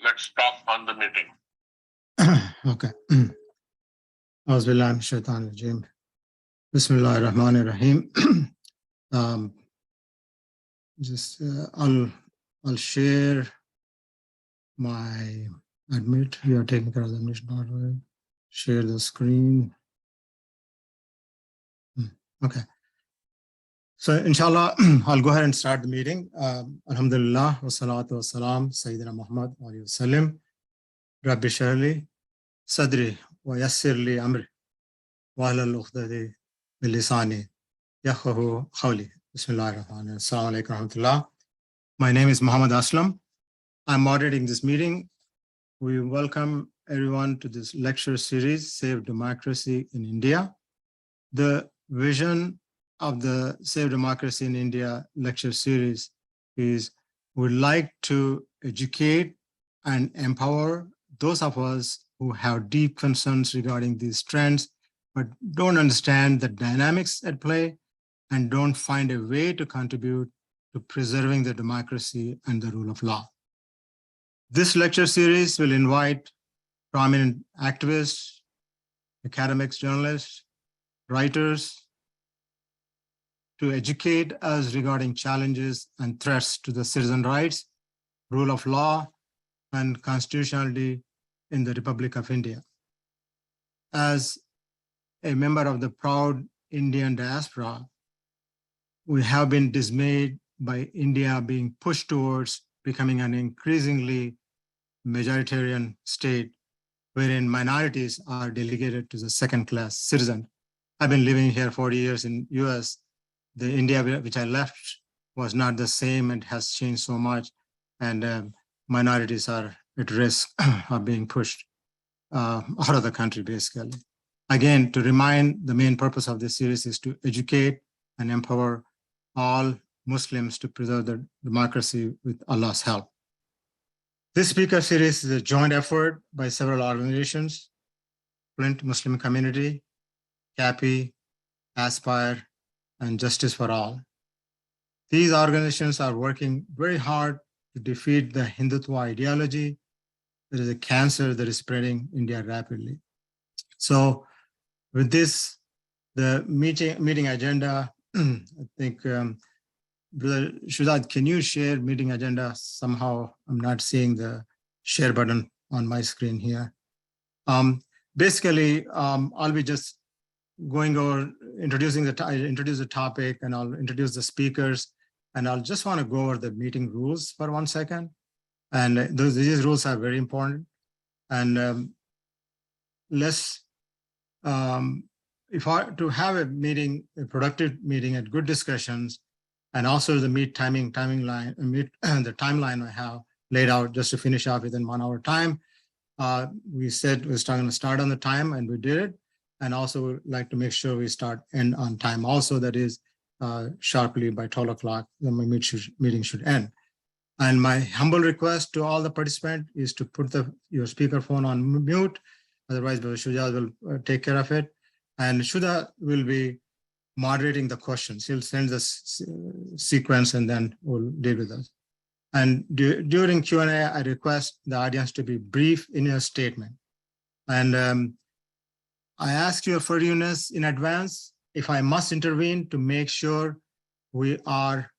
Let's start on the meeting. Okay. Auzubillahi minash shaitanir rajim. Bismillahir Rahmanir Rahim. I'll share my admit. We are taking care of the admission. Share the screen. Okay. So inshallah, I'll go ahead and start the meeting. Alhamdulillah, wa salatu wa salam, Sayyidina Muhammad wa alayhi wa sallam. Rabbi shrah sadri wa yassir li amri wa ahlul uqdati min lisani yafqahu qawli. Bismillahir Rahmanir Rahim. Assalamu alaikum wa rahmatullah. My name is Muhammad Aslam. I'm moderating this meeting. We welcome everyone to this lecture series, Save Democracy in India. The vision of the Save Democracy in India lecture series is we'd like to educate and empower those of us who have deep concerns regarding these trends, but don't understand the dynamics at play and don't find a way to contribute to preserving the democracy and the rule of law. This lecture series will invite prominent activists, academics, journalists, writers, to educate us regarding challenges and threats to the citizen rights, rule of law, and constitutionality in the Republic of India. As a member of the proud Indian diaspora, we have been dismayed by India being pushed towards becoming an increasingly majoritarian state wherein minorities are delegated to the second-class citizen. I've been living here 40 years in US. The India which I left was not the same and has changed so much, and minorities are at risk of being pushed out of the country, basically. Again, to remind, the main purpose of this series is to educate and empower all Muslims to preserve their democracy with Allah's help. This speaker series is a joint effort by several organizations: Flint Muslim Community, CAPI, Aspire, and Justice for All. These organizations are working very hard to defeat the Hindutva ideology. There is a cancer that is spreading India rapidly. So with this, the meeting agenda, I think, Brother Shudad, can you share meeting agenda somehow? I'm not seeing the share button on my screen here. Basically, I'll be just going over, introduce the topic, and I'll introduce the speakers, and I'll just want to go over the meeting rules for 1 second. And these rules are very important. And to have a meeting, a productive meeting and good discussions, and also the the timeline I have laid out just to finish off within 1 hour time. We said we're going to start on the time, and we did it. And also we'd like to make sure we end on time also, that is sharply by 12 o'clock, then my meeting should end. And my humble request to all the participants is to put your speakerphone on mute, otherwise Shuja will take care of it. And Shuja will be moderating the questions. He'll send the sequence and then we'll deal with us. And during Q&A, I request the audience to be brief in your statement. And I ask your forgiveness in advance if I must intervene to make sure we are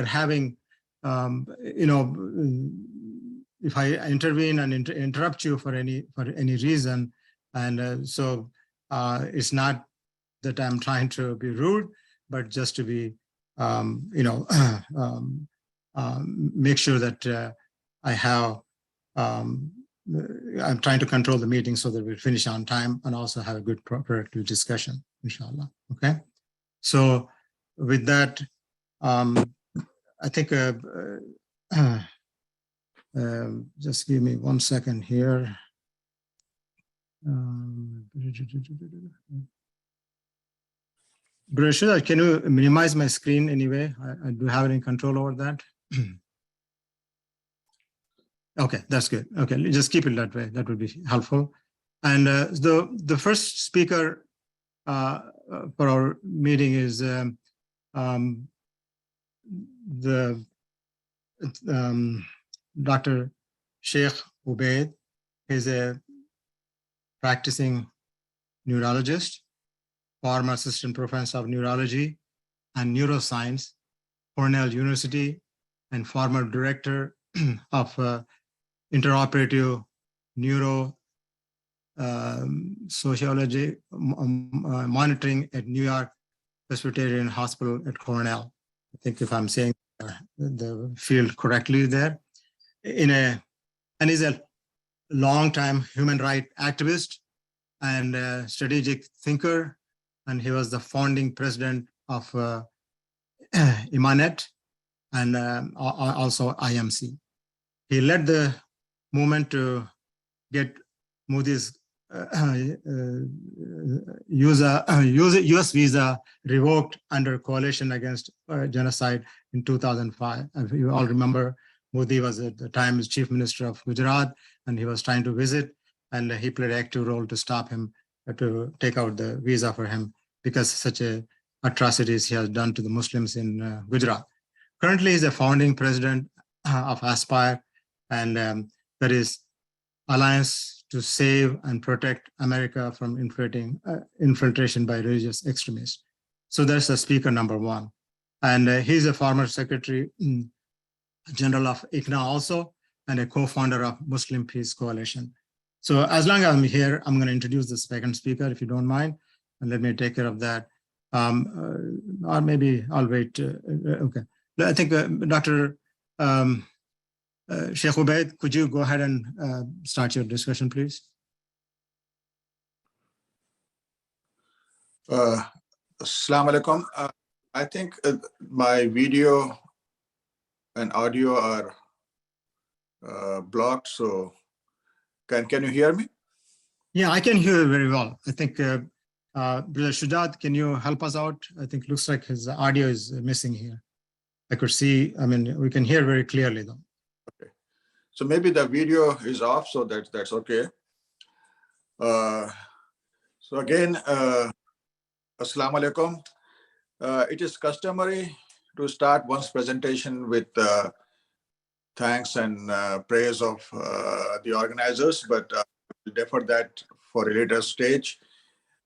having, if I intervene and interrupt you for any reason, and so it's not that I'm trying to be rude, but just to be, make sure that I have. I'm trying to control the meeting so that we finish on time and also have a good productive discussion, inshallah. Okay. So with that, I think just give me 1 second here. Brashida, can you minimize my screen anyway? I do have any control over that. Okay, that's good. Okay, just keep it that way. That would be helpful. And the first speaker for our meeting is the Dr. Sheikh Ubaid. He's a practicing neurologist, former assistant professor of neurology and neuroscience, Cornell University, and former director of interoperative neuro sociology monitoring at New York Presbyterian Hospital at Cornell. I think if I'm saying the field correctly there, and he's a long-time human rights activist and a strategic thinker, and he was the founding president of Imanet and also IMC. He led the movement to get Modi's US visa revoked under coalition against genocide in 2005. If you all remember, Modi was at the time chief minister of Gujarat, and he was trying to visit, and he played an active role to stop him, to take out the visa for him, because such atrocities he has done to the Muslims in Gujarat. Currently, he's a founding president of Aspire, and that is Alliance to Save and Protect America from Infiltration by Religious Extremists. So that's the speaker number one. And he's a former Secretary General of ICNA also, and a co-founder of Muslim Peace Coalition. So as long as I'm here, I'm going to introduce the second speaker, if you don't mind, and let me take care of that. Or maybe I'll wait. Okay. I think Dr. Sheikh Ubaid, could you go ahead and start your discussion, please? Assalamu alaikum. I think my video and audio are blocked, so can you hear me? Yeah, I can hear you very well. I think Brother Shujat, can you help us out? I think it looks like his audio is missing here. I could see, I mean, we can hear very clearly though. Okay. So maybe the video is off, so that's okay. So again, Assalamu alaikum. It is customary to start one's presentation with thanks and praise of the organizers, but we'll defer that for a later stage,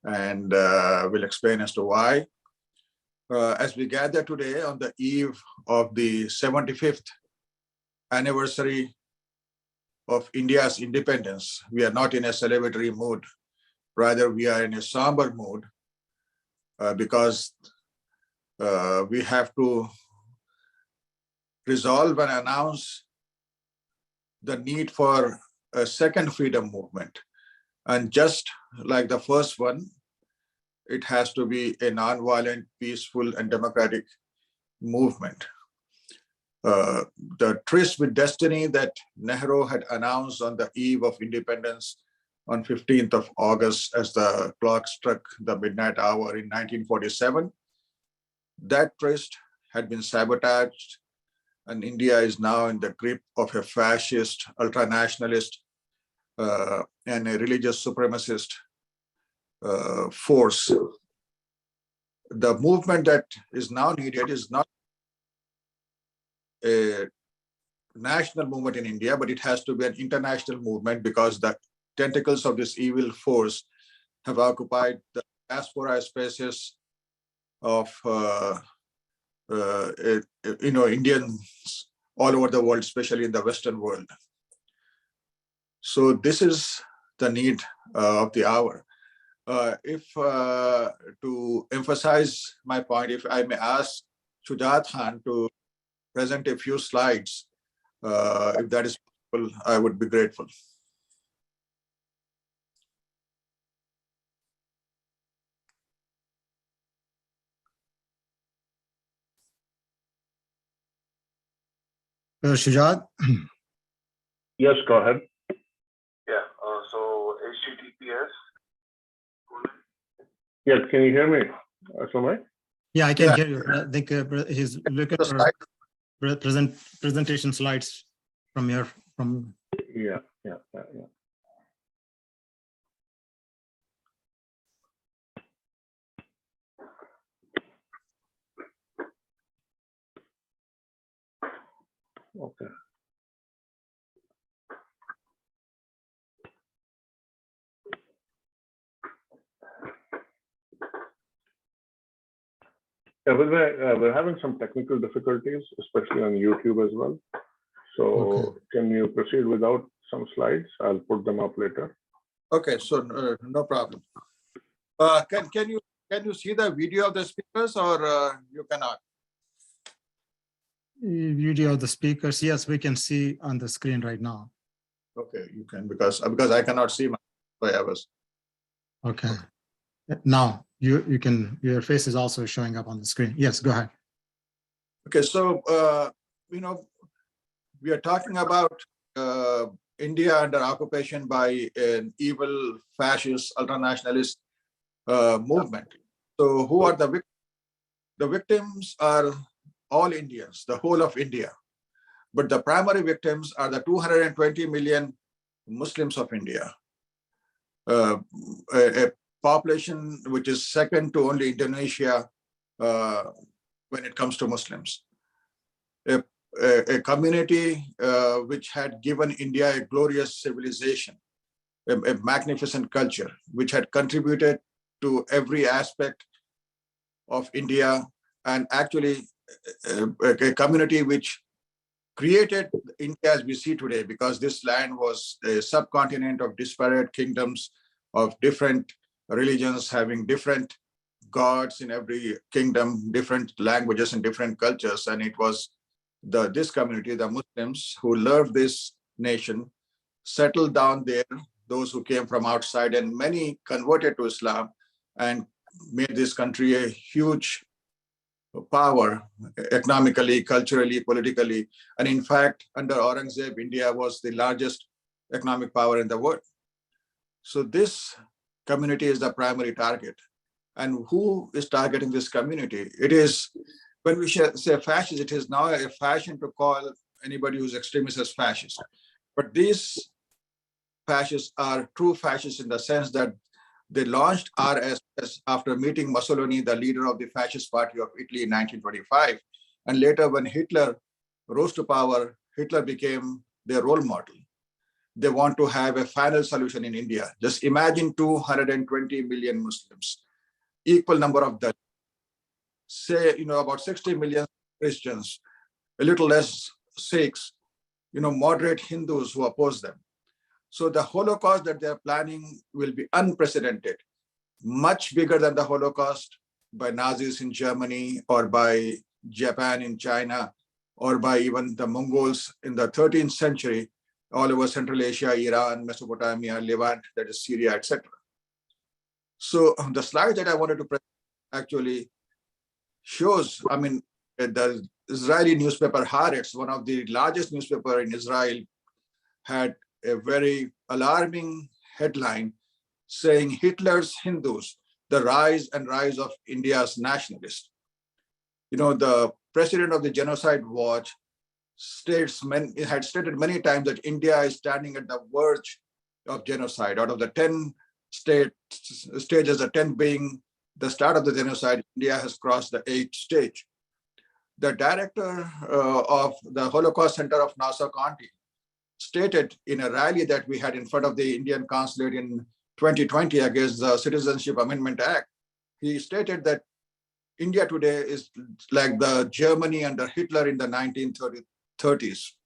and we'll explain as to why. As we gather today on the eve of the 75th anniversary of India's independence, we are not in a celebratory mood. Rather, we are in a somber mood because we have to resolve and announce the need for a second freedom movement. And just like the first one, it has to be a non-violent, peaceful, and democratic movement. The tryst with destiny that Nehru had announced on the eve of independence on 15th of August as the clock struck the midnight hour in 1947, that tryst had been sabotaged, and India is now in the grip of a fascist, ultra-nationalist, and a religious supremacist force. The movement that is now needed is not a national movement in India, but it has to be an international movement, because the tentacles of this evil force have occupied the diaspora spaces of Indians all over the world, especially in the Western world. So this is the need of the hour. To emphasize my point, if I may ask Shujat Khan to present a few slides, if that is possible, I would be grateful. Shujat? Yes, go ahead. Yeah, so HTTPS. Yes, can you hear me, Somay? Yeah, I can hear you. I think he's looking for presentation slides from your, from. Yeah. Okay. Yeah, we're having some technical difficulties, especially on YouTube as well. So Okay. can you proceed without some slides? I'll put them up later. Okay, so no problem. Can you see the video of the speakers, or you cannot? Video of the speakers, yes, we can see on the screen right now. Okay, you can, because I cannot see my others. Okay. Now you can, your face is also showing up on the screen. Yes, go ahead. Okay, so we are talking about India under occupation by an evil fascist ultranationalist movement. So who are the victims? The victims are all Indians, the whole of India. But the primary victims are the 220 million Muslims of India, a population which is second to only Indonesia when it comes to Muslims. A community which had given India a glorious civilization, a magnificent culture, which had contributed to every aspect of India, and actually a community which created India as we see today, because this land was a subcontinent of disparate kingdoms of different religions, having different gods in every kingdom, different languages and different cultures. And it was this community, the Muslims, who loved this nation, settled down there, those who came from outside, and many converted to Islam and made this country a huge power economically, culturally, politically. And in fact, under Aurangzeb, India was the largest economic power in the world. So this community is the primary target. And who is targeting this community? It is, when we say fascist, it is now a fashion to call anybody who's extremist as fascist. But these fascists are true fascists in the sense that they launched RSS after meeting Mussolini, the leader of the fascist party of Italy in 1925. And later, when Hitler rose to power, Hitler became their role model. They want to have a final solution in India. Just imagine 220 million Muslims, equal number of Dalits, say, about 60 million Christians, a little less Sikhs, moderate Hindus who oppose them. So the Holocaust that they're planning will be unprecedented, much bigger than the Holocaust by Nazis in Germany, or by Japan in China, or by even the Mongols in the 13th century, all over Central Asia, Iran, Mesopotamia, Levant, that is Syria, etc. So the slide that I wanted to present actually shows, the Israeli newspaper Haaretz, one of the largest newspaper in Israel, had a very alarming headline saying Hitler's Hindus, the rise of India's nationalists. The president of the Genocide Watch had stated many times that India is standing at the verge of genocide. Out of the 10 stages, the 10 being the start of the genocide, India has crossed the 8th stage. The director of the Holocaust Center of Nassau County stated in a rally that we had in front of the Indian consulate in 2020 against the Citizenship Amendment Act, he stated that India today is like the Germany under Hitler in the 1930s.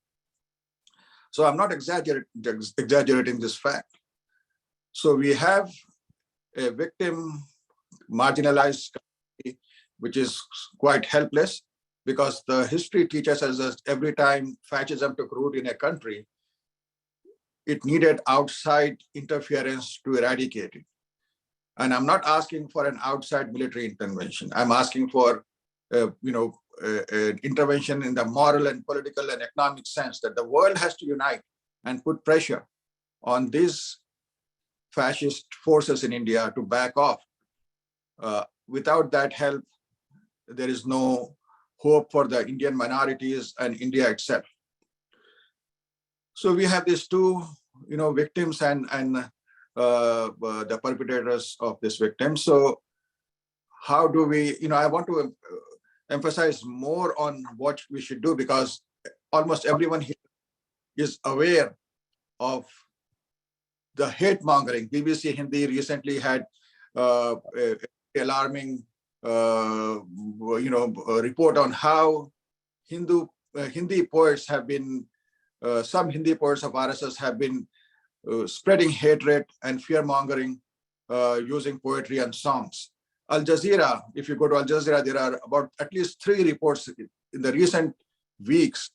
So I'm not exaggerating this fact. So we have a victim, marginalized community, which is quite helpless, because the history teaches us that every time fascism took root in a country, it needed outside interference to eradicate it. And I'm not asking for an outside military intervention. I'm asking for, intervention in the moral and political and economic sense, that the world has to unite and put pressure on these fascist forces in India to back off. Without that help, there is no hope for the Indian minorities and India itself. So we have these two, victims and the perpetrators of this victim. So how do we, I want to emphasize more on what we should do, because almost everyone here is aware of the hate mongering. BBC Hindi recently had a alarming, report on how Hindi poets have been, some Hindi poets of RSS have been spreading hatred and fear mongering using poetry and songs. Al Jazeera, if you go to Al Jazeera, there are about at least 3 reports in the recent weeks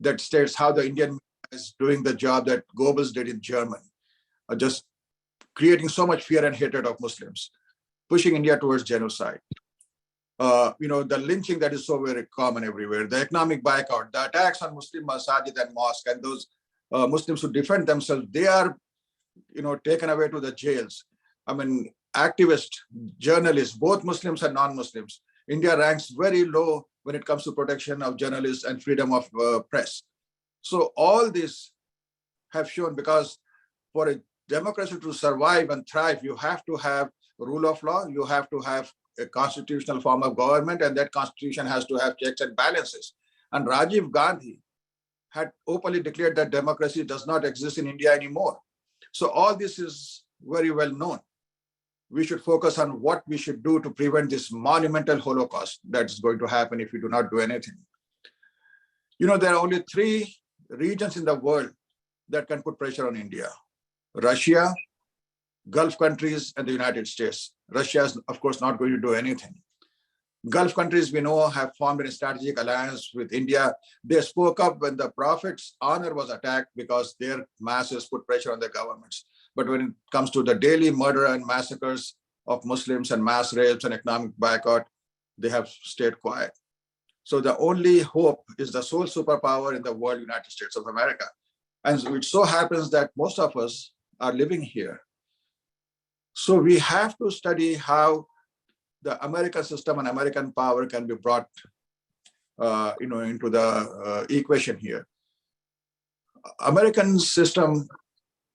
that states how the Indian media is doing the job that Goebbels did in Germany, just creating so much fear and hatred of Muslims, pushing India towards genocide. The lynching that is so very common everywhere, the economic boycott, the attacks on Muslim masajid and mosques, and those Muslims who defend themselves, they are, taken away to the jails. I mean, activists, journalists, both Muslims and non-Muslims. India ranks very low when it comes to protection of journalists and freedom of press. So all this have shown, because for a democracy to survive and thrive, you have to have rule of law, you have to have a constitutional form of government, and that constitution has to have checks and balances. And Rajiv Gandhi had openly declared that democracy does not exist in India anymore. So all this is very well known. We should focus on what we should do to prevent this monumental Holocaust that's going to happen if we do not do anything. There are only 3 regions in the world that can put pressure on India: Russia, Gulf countries, and the United States. Russia is, of course, not going to do anything. Gulf countries, we know, have formed a strategic alliance with India. They spoke up when the Prophet's honor was attacked because their masses put pressure on their governments. But when it comes to the daily murder and massacres of Muslims and mass rapes and economic boycott, they have stayed quiet. So the only hope is the sole superpower in the world, United States of America. And it so happens that most of us are living here. So we have to study how the American system and American power can be brought into the equation here. American system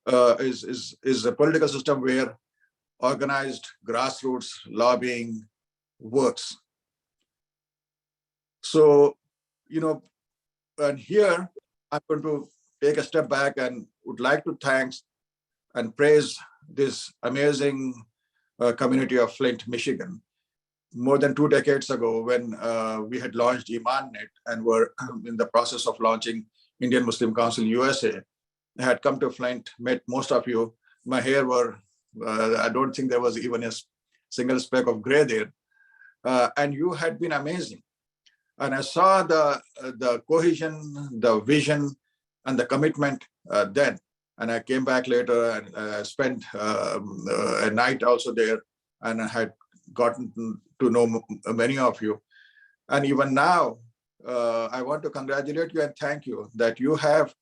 is a political system where organized grassroots lobbying works. So, and here I'm going to take a step back and would like to thank and praise this amazing community of Flint, Michigan. More than 2 decades ago, when we had launched ImanNet and were in the process of launching Indian Muslim Council USA, I had come to Flint, met most of you. My hair were, I don't think there was even a single speck of gray there. And you had been amazing. And I saw the cohesion, the vision, and the commitment then. And I came back later and spent a night also there, and I had gotten to know many of you. And even now, I want to congratulate you and thank you that you have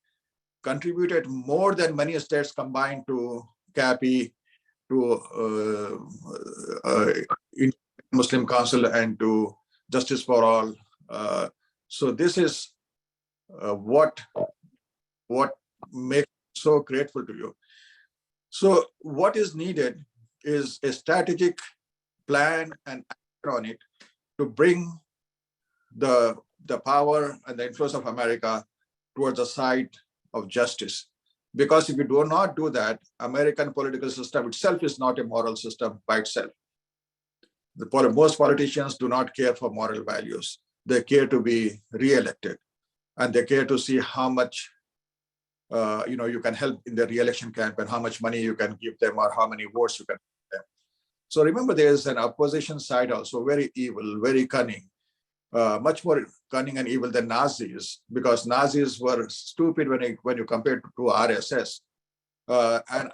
contributed more than many states combined to CAPI, to Muslim Council, and to Justice for All. So this is what makes me so grateful to you. So what is needed is a strategic plan and action on it to bring the power and the influence of America towards the side of justice. Because if you do not do that, American political system itself is not a moral system by itself. Most politicians do not care for moral values. They care to be re-elected, and they care to see how much you can help in the re-election campaign, how much money you can give them, or how many votes you can give them. So remember, there is an opposition side also, very evil, very cunning, much more cunning and evil than Nazis, because Nazis were stupid when you compare to RSS. And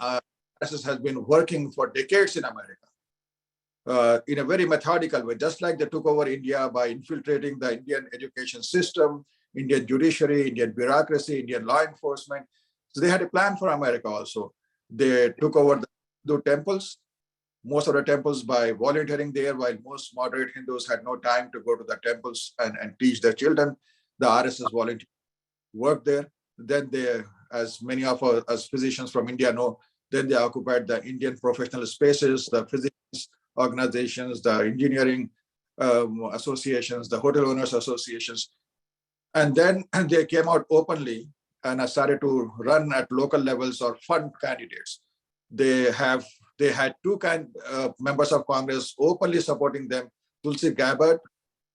RSS has been working for decades in America in a very methodical way, just like they took over India by infiltrating the Indian education system, Indian judiciary, Indian bureaucracy, Indian law enforcement. So they had a plan for America also. They took over the temples, most of the temples, by volunteering there, while most moderate Hindus had no time to go to the temples and teach their children. The RSS volunteers worked there. Then they, as many of us as physicians from India know, then they occupied the Indian professional spaces, the physics organizations, the engineering associations, the hotel owners associations. And then they came out openly and started to run at local levels or fund candidates. They had two members of Congress openly supporting them. Tulsi Gabbard,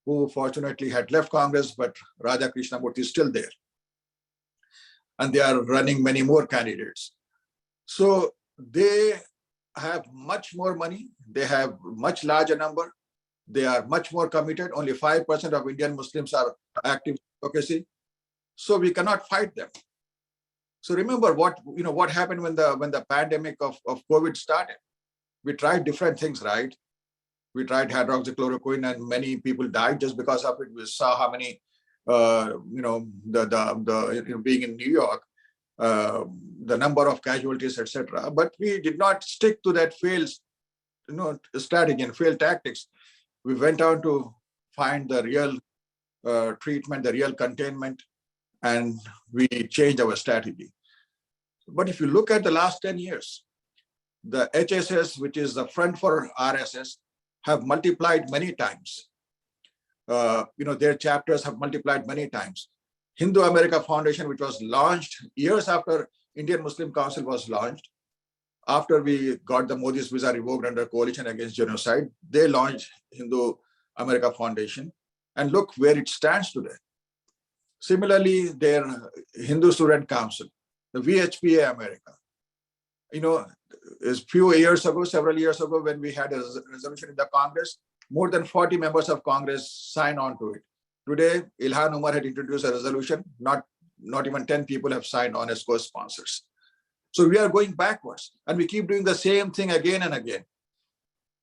who fortunately had left Congress, but Raja Krishnamurthy is still there. And they are running many more candidates. So they have much more money. They have much larger number. They are much more committed. Only 5% of Indian Muslims are active in advocacy. So we cannot fight them. So remember what happened when the pandemic of COVID started. We tried different things, right? We tried hydroxychloroquine, and many people died just because of it. We saw how many, being in New York, the number of casualties, etc. But we did not stick to that failed, strategy and failed tactics. We went on to find the real treatment, the real containment, and we changed our strategy. But if you look at the last 10 years, the HSS, which is the front for RSS, have multiplied many times. Their chapters have multiplied many times. Hindu America Foundation, which was launched years after Indian Muslim Council was launched, after we got the Modi's visa revoked under Coalition Against Genocide, they launched Hindu America Foundation, and look where it stands today. Similarly, their Hindu Student Council, the VHPA America, several years ago, when we had a resolution in the Congress, more than 40 members of Congress signed on to it. Today, Ilhan Umar had introduced a resolution, not even 10 people have signed on as co-sponsors. So we are going backwards, and we keep doing the same thing again and again.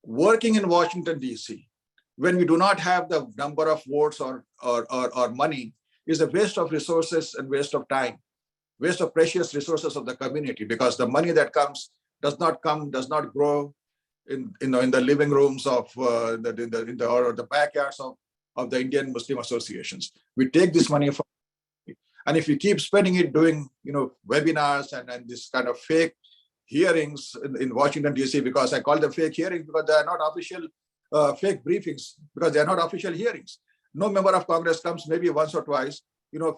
Working in Washington, DC, when we do not have the number of votes or money, is a waste of resources and waste of time, waste of precious resources of the community, because the money that comes does not grow in the living rooms of or the backyards of the Indian Muslim associations. We take this money from, and if we keep spending it doing webinars and this kind of fake hearings in Washington DC, because I call them fake hearings because they are not official, fake briefings, because they are not official hearings. No member of Congress comes, maybe once or twice.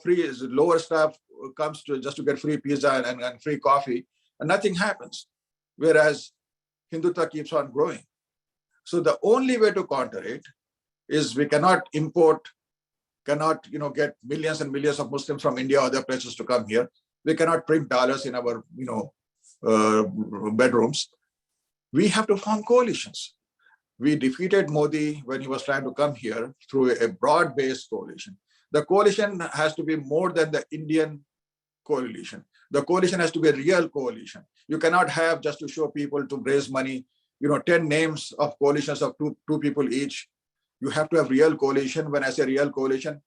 Free lower staff comes just to get free pizza and free coffee, and nothing happens. Whereas Hindutva keeps on growing. So the only way to counter it is we cannot get millions and millions of Muslims from India or other places to come here. We cannot print dollars in our bedrooms. We have to form coalitions. We defeated Modi when he was trying to come here through a broad-based coalition. The coalition has to be more than the Indian coalition. The coalition has to be a real coalition. You cannot have, just to show people to raise money, 10 names of coalitions of two people each. You have to have real coalition. When I say real coalition,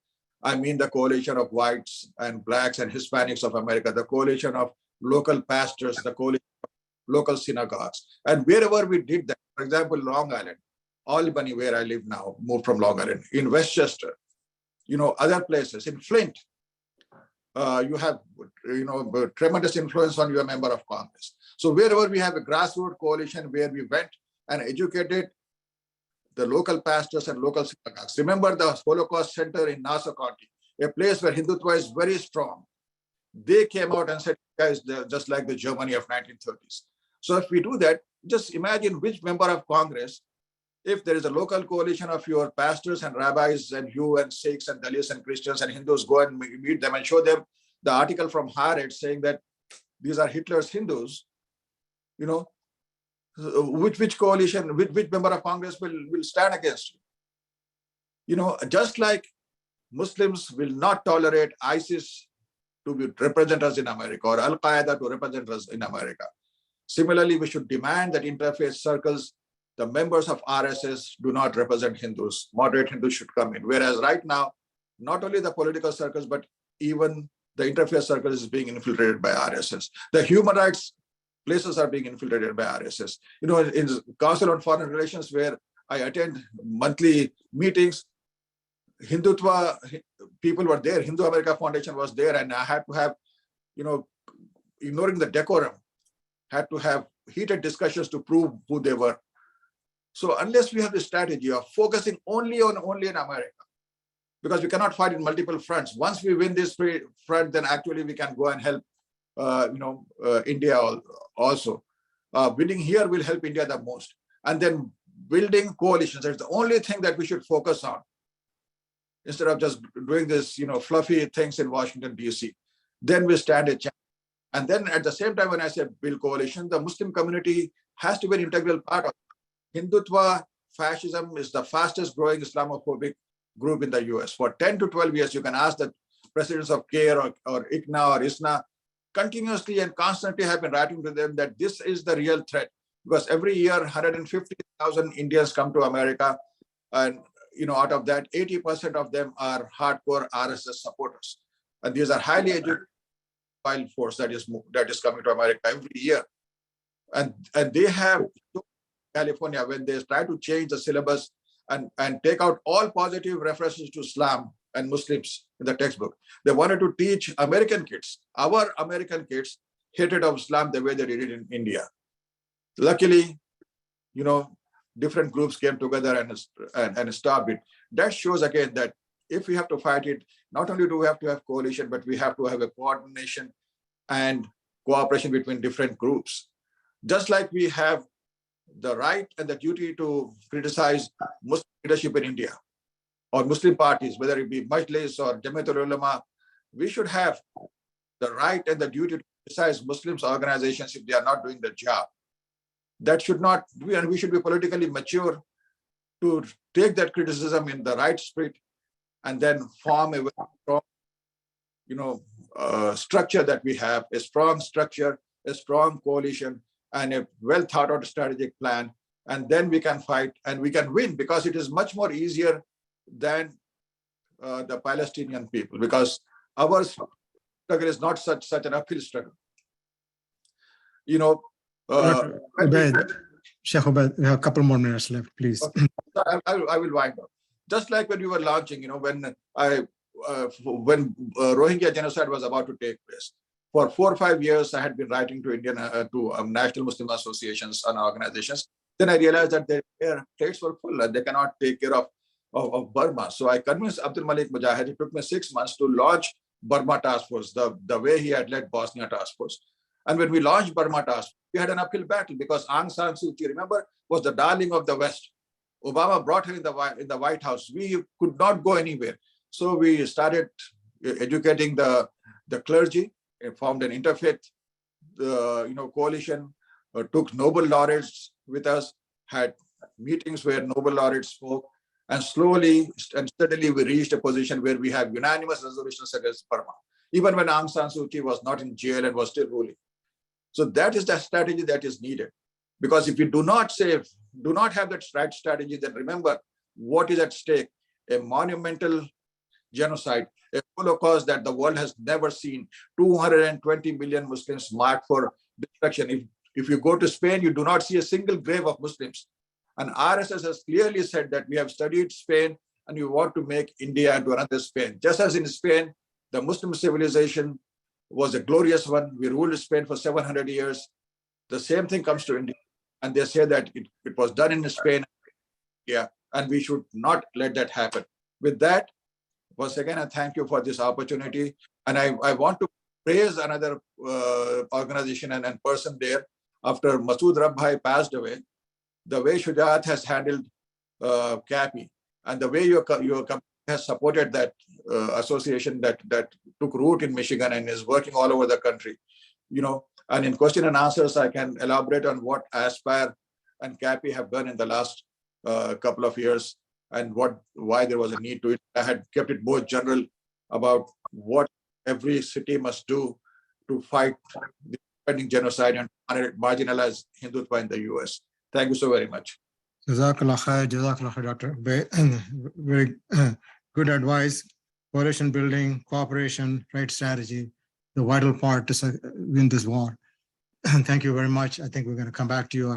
I mean the coalition of whites and blacks and Hispanics of America, the coalition of local pastors, the coalition of local synagogues. And wherever we did that, for example, Long Island, Albany, where I live now, moved from Long Island, in Westchester, other places, in Flint, you have, tremendous influence on your member of Congress. So wherever we have a grassroots coalition where we went and educated the local pastors and local synagogues. Remember the Holocaust Center in Nassau County, a place where Hindutva is very strong. They came out and said, guys, they're just like the Germany of 1930s. So if we do that, just imagine which member of Congress, if there is a local coalition of your pastors and rabbis and you and Sikhs and Dalits and Christians and Hindus, go and meet them and show them the article from Haaretz saying that these are Hitler's Hindus, which coalition, which member of Congress will stand against you? Just like Muslims will not tolerate ISIS to represent us in America or Al-Qaeda to represent us in America. Similarly, we should demand that interfaith circles, the members of RSS do not represent Hindus. Moderate Hindus should come in. Whereas right now, not only the political circles, but even the interfaith circle is being infiltrated by RSS. The human rights places are being infiltrated by RSS. In Council on Foreign Relations, where I attend monthly meetings, Hindutva people were there, Hindu America Foundation was there, and I had to have, ignoring the decorum, had to have heated discussions to prove who they were. So unless we have the strategy of focusing only in America, because we cannot fight in multiple fronts. Once we win this front, then actually we can go and help, India also. Winning here will help India the most. And then building coalitions. That's the only thing that we should focus on, instead of just doing this, fluffy things in Washington, D.C. Then we stand a chance. And then at the same time, when I say build coalition, the Muslim community has to be an integral part of it. Hindutva fascism is the fastest growing Islamophobic group in the US. For 10 to 12 years, you can ask the presidents of CARE or ICNA or ISNA, continuously and constantly have been writing to them that this is the real threat. Because every year, 150,000 Indians come to America. And out of that, 80% of them are hardcore RSS supporters. And these are highly educated force that is coming to America every year. And they have California, when they try to change the syllabus and take out all positive references to Islam and Muslims in the textbook, they wanted to teach American kids, our American kids, hatred of Islam the way they did it in India. Luckily, different groups came together and stopped it. That shows again that if we have to fight it, not only do we have to have coalition, but we have to have a coordination and cooperation between different groups. Just like we have the right and the duty to criticize Muslim leadership in India or Muslim parties, whether it be Majlis or Jamiatul Ulama, we should have the right and the duty to criticize Muslims organizations if they are not doing the job. That should not be, and we should be politically mature to take that criticism in the right spirit and then form a strong, structure that we have, a strong structure, a strong coalition, and a well thought out strategic plan. And then we can fight and we can win, because it is much more easier than the Palestinian people, because our struggle is not such an uphill struggle. Sheikh Ubaid, we have a couple more minutes left, please. Okay. I will wind up. Just like when we were launching, when Rohingya genocide was about to take place, for 4 or 5 years, I had been writing to national Muslim associations and organizations. Then I realized that their plates were full and they cannot take care of Burma. So I convinced Abdul Malik Mujahid. It took me 6 months to launch Burma Task Force, the way he had led Bosnia Task Force. And when we launched Burma Task Force, we had an uphill battle because Aung San Suu Kyi, remember, was the darling of the West. Obama brought her in the White House. We could not go anywhere. So we started educating the clergy, formed an interfaith coalition, took Nobel laureates with us, had meetings where Nobel laureates spoke, and slowly and steadily we reached a position where we have unanimous resolutions against Burma, even when Aung San Suu Kyi was not in jail and was still ruling. So that is the strategy that is needed. Because if we do not have that right strategy, then remember what is at stake: a monumental genocide, a Holocaust that the world has never seen, 220 million Muslims marked for destruction. If you go to Spain, you do not see a single grave of Muslims. And RSS has clearly said that we have studied Spain and we want to make India into another Spain. Just as in Spain, the Muslim civilization was a glorious one. We ruled Spain for 700 years. The same thing comes to India. And they say that it was done in Spain, and we should not let that happen. With that, once again, I thank you for this opportunity. And I want to praise another organization and person there. After Masood Rabbhai passed away, the way Shujaat has handled CAPI and the way your company has supported that association that took root in Michigan and is working all over the country, and in question and answers, I can elaborate on what Aspire and CAPI have done in the last couple of years and why there was a need to it. I had kept it more general about what every city must do to fight the pending genocide and marginalize Hindutva in the US. Thank you so very much. Jazakallah khair, Dr. Very good advice. Coalition building, cooperation, right strategy, the vital part to win this war. Thank you very much. I think we're going to come back to you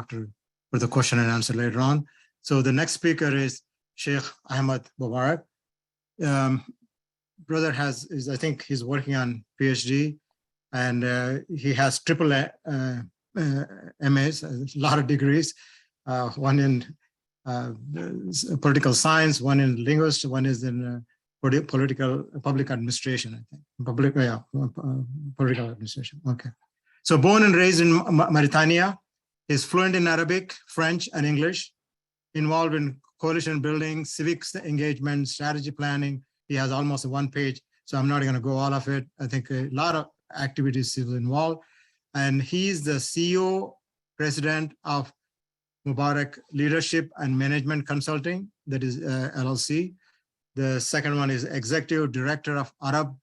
for the question and answer later on. So the next speaker is Sheikh Ahmed Mubarak. Brother I think he's working on PhD, and he has triple MAs, a lot of degrees, one in political science, one in linguistics, one is in public administration, I think. Political administration. Okay. So born and raised in Mauritania, he's fluent in Arabic, French, and English, involved in coalition building, civics engagement, strategy planning. He has almost a 1 page, so I'm not going to go all of it. I think a lot of activities he was involved. And he's the CEO, president of Mubarak Leadership and Management Consulting, that is LLC. The second one is executive director of Arab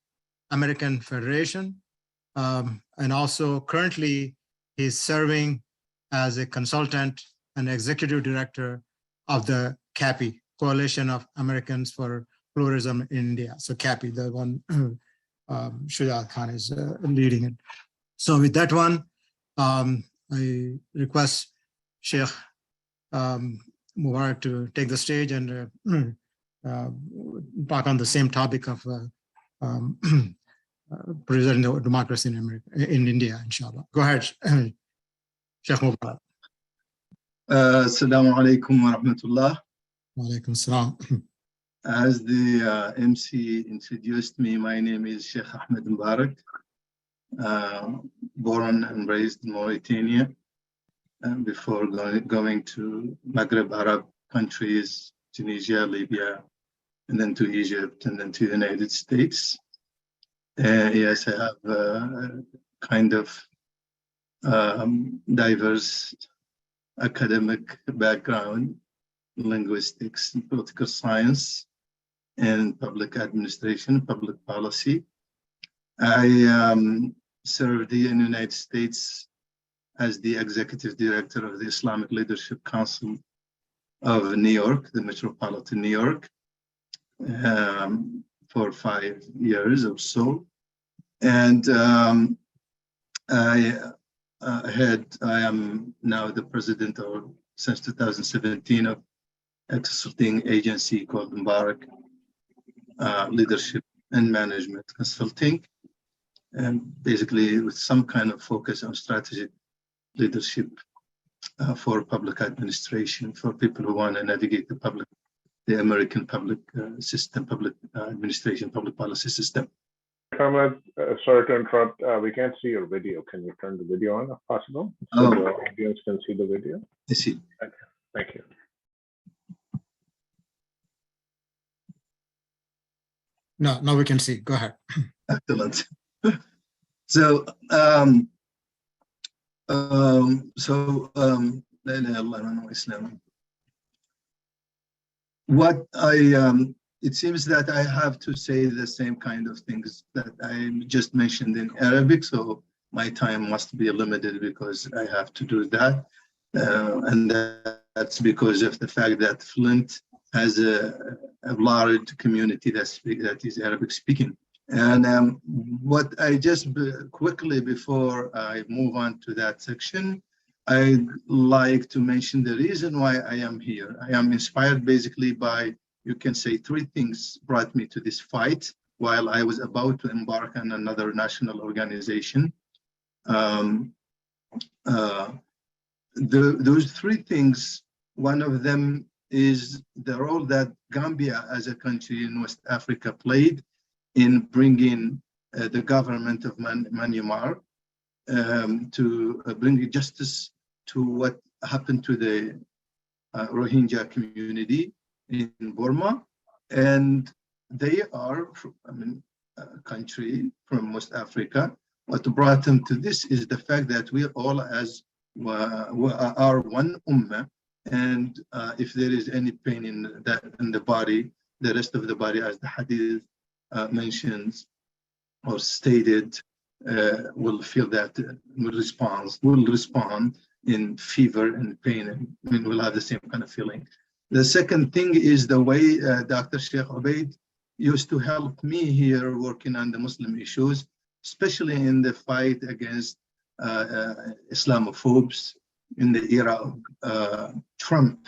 American Federation. And also currently he's serving as a consultant and executive director of the CAPI, Coalition of Americans for Pluralism in India. So CAPI, the one Shujat Khan is leading it. So with that one, I request Sheikh Mubarak to take the stage and talk on the same topic of preserving the democracy in America, in India, inshallah. Go ahead, Sheikh Mubarak. Assalamu alaikum wa rahmatullah. Wa alaikum assalam. As the MC introduced me, my name is Sheikh Ahmed Mubarak, born and raised in Mauritania, before going to Maghreb Arab countries, Tunisia, Libya, and then to Egypt, and then to the United States. Yes, I have a kind of diverse academic background, linguistics, and political science, and public administration, public policy. I served in the United States as the executive director of the Islamic Leadership Council of New York, the Metropolitan New York, for 5 years or so. And I am now the president of, since 2017, of a consulting agency called Mubarak Leadership and Management Consulting, and basically with some kind of focus on strategic leadership for public administration, for people who want to navigate the American public system, public administration, public policy system. Ahmed, sorry to interrupt. We can't see your video. Can you turn the video on if possible, so the audience can see the video? I see. Okay. Thank you. No, now we can see. Go ahead. Excellent. So, what it seems that I have to say the same kind of things that I just mentioned in Arabic, so my time must be limited because I have to do that. And that's because of the fact that Flint has a large community that is Arabic speaking. And what I just quickly, before I move on to that section, I'd like to mention the reason why I am here. I am inspired basically by, you can say, 3 things brought me to this fight while I was about to embark on another national organization. Those 3 things, one of them is the role that Gambia as a country in West Africa played in bringing the government of Myanmar to bring justice to what happened to the Rohingya community in Burma. And they are, a country from West Africa. What brought them to this is the fact that we all are one ummah. And if there is any pain in the body, the rest of the body, as the hadith mentions or stated, will feel that, will respond in fever and pain, and will have the same kind of feeling. The second thing is the way Dr. Sheikh Obaid used to help me here working on the Muslim issues, especially in the fight against Islamophobes in the era of Trump.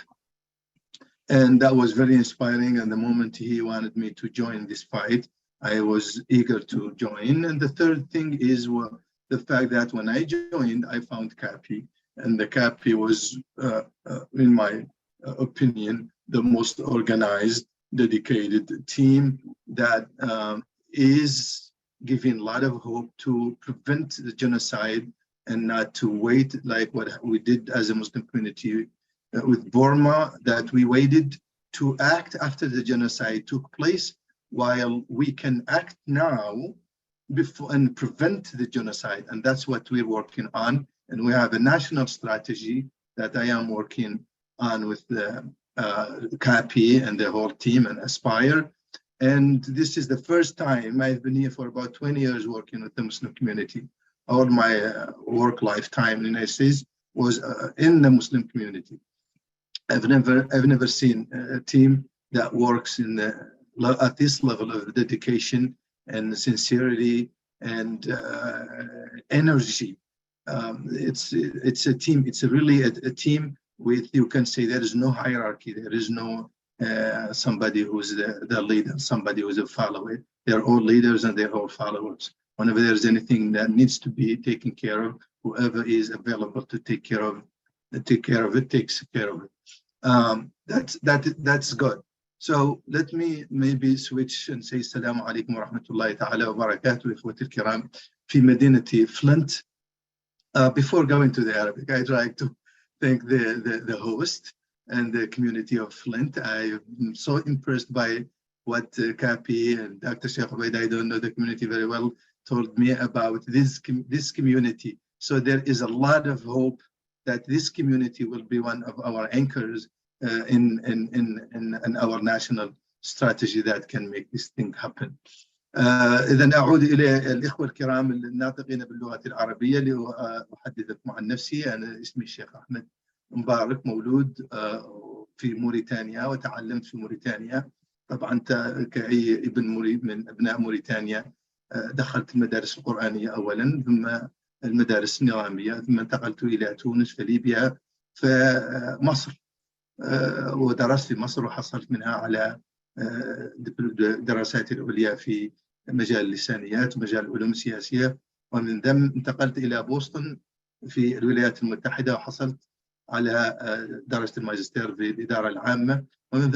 And that was very inspiring. And the moment he wanted me to join this fight, I was eager to join. And the third thing is the fact that when I joined, I found CAPI. And the CAPI was, in my opinion, the most organized dedicated team that is giving a lot of hope to prevent the genocide and not to wait like what we did as a Muslim community with Burma, that we waited to act after the genocide took place, while we can act now before and prevent the genocide. And that's what we're working on. And we have a national strategy that I am working on with the CAPI and the whole team and Aspire. And this is the first time. I've been here for about 20 years working with the Muslim community. All my work lifetime in the United States was in the Muslim community. I've never seen a team that works in at this level of dedication and sincerity and energy. It's a team. It's really a team with, you can say, there is no hierarchy. There is no somebody who's the leader, somebody who's a follower. They're all leaders and they're all followers. Whenever there's anything that needs to be taken care of, whoever is available to take care of it, takes care of it. That's good. So let me maybe switch and say Assalamu alaikum wa rahmatullahi ta'ala wa barakatuh, ikhwati al-kiram, fi medinati Flint. Before going to the Arabic, I'd like to thank the host and the community of Flint. I'm so impressed by what Kapi and Dr. Sheikh Ubaid, I don't know the community very well, told me about this community. So there is a lot of hope that this community will be one of our anchors in our national strategy that can make this thing happen. إذا أعود إلى الإخوة الكرام الناطقين باللغة العربية لأحدثكم عن نفسي. أنا اسمي الشيخ أحمد مبارك، مولود في موريتانيا وتعلمت في موريتانيا. طبعا كأي ابن من أبناء موريتانيا دخلت المدارس القرآنية أولا، ثم المدارس النظامية، ثم انتقلت إلى تونس فليبيا فمصر، ودرست في مصر وحصلت منها على دراساتي العليا في مجال اللسانيات ومجال العلوم السياسية. ومن ثم انتقلت إلى بوسطن في الولايات المتحدة وحصلت على دراسة الماجستير في الإدارة العامة. ومن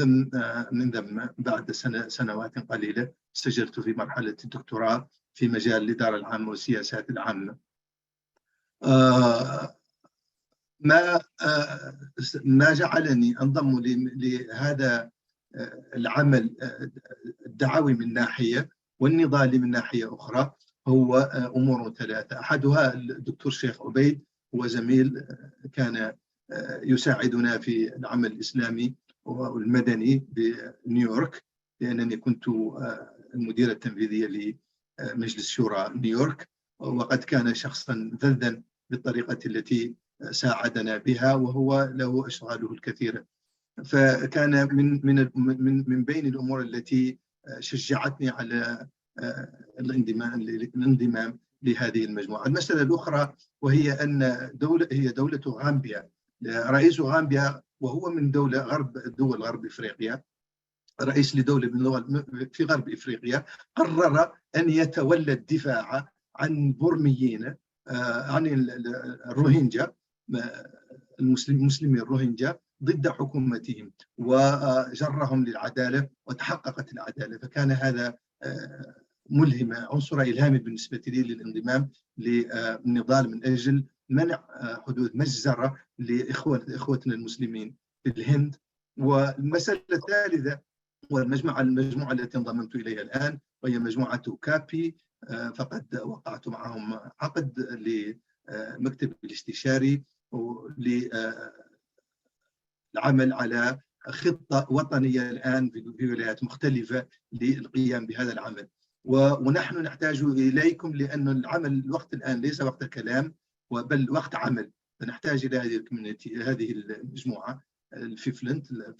ثم بعد سنوات قليلة سجلت في مرحلة الدكتوراه في مجال الإدارة العامة والسياسات العامة. ما جعلني أنضم لهذا العمل الدعوي من ناحية والنضالي من ناحية أخرى هو أمور ثلاثة. أحدها الدكتور شيخ عبيد، هو زميل كان يساعدنا في العمل الإسلامي والمدني بنيويورك، لأنني كنت المدير التنفيذية لمجلس شورى نيويورك، وقد كان شخصا ذا بالطريقة التي ساعدنا بها، وهو له أشغاله الكثيرة. فكان من بين الأمور التي شجعتني على الانضمام لهذه المجموعة. المسألة الأخرى وهي أن دولة غامبيا، رئيس غامبيا وهو من دول غرب إفريقيا، رئيس لدولة من في غرب إفريقيا، قرر أن يتولى الدفاع عن بورميين، عن الروهينجا، المسلمين الروهينجا، ضد حكومتهم، وجرهم للعدالة وتحققت العدالة. فكان هذا ملهم، عنصر إلهامي بالنسبة لي للانضمام للنضال من أجل منع حدوث مجزرة لإخوتنا المسلمين في الهند. والمسألة الثالثة والمجموعة التي انضممت إليها الآن وهي مجموعة كابي، فقد وقعت معهم عقد لمكتب الاستشاري للعمل على خطة وطنية الآن في ولايات مختلفة للقيام بهذا العمل. ونحن نحتاج إليكم، لأن الوقت الآن ليس وقت كلام بل وقت عمل. فنحتاج إلى هذه المجموعة في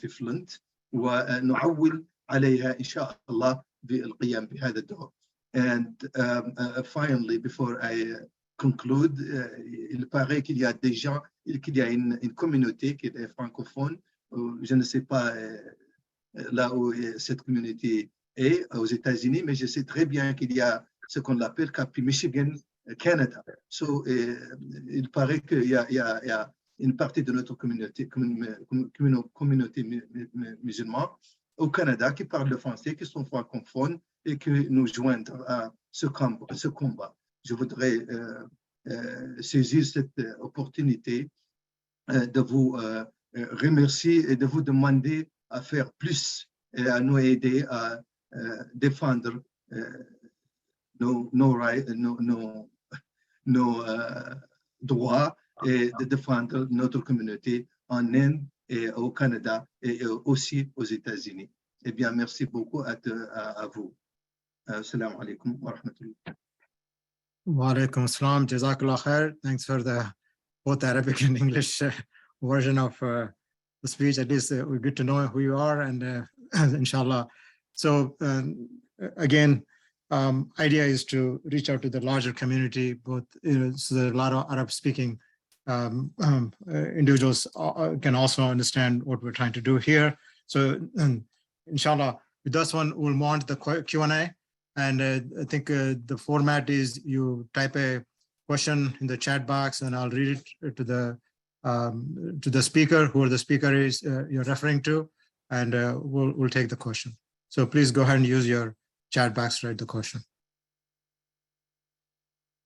فلنت ونعول عليها إن شاء الله بالقيام بهذا الدور. And finally, before I conclude, il paraît qu'il y a des gens, qu'il y a une communauté qui est francophone. Je ne sais pas là où cette communauté est aux États-Unis, mais je sais très bien qu'il y a ce qu'on appelle Capi Michigan, Canada. So, il paraît qu'il y a une partie de notre communauté musulmane au Canada qui parlent le français, qui sont francophones et qui nous joindre à ce combat. Je voudrais saisir cette opportunité de vous remercier et de vous demander à faire plus et à nous aider à défendre nos droits et de défendre notre communauté en Inde et au Canada et aussi aux États-Unis. Eh bien, merci beaucoup à vous. Assalamu alaikum wa rahmatullah. Wa alaikum assalam. Jazakallah khair. Thanks for the both Arabic and English version of the speech. At least we're good to know who you are, and inshallah. So again, idea is to reach out to the larger community, both so that a lot of Arab-speaking individuals can also understand what we're trying to do here. So inshallah, with this one, we'll move on to the Q&A. And I think the format is you type a question in the chat box, and I'll read it to the speaker, whoever the speaker is you're referring to, and we'll take the question. So please go ahead and use your chat box to write the question.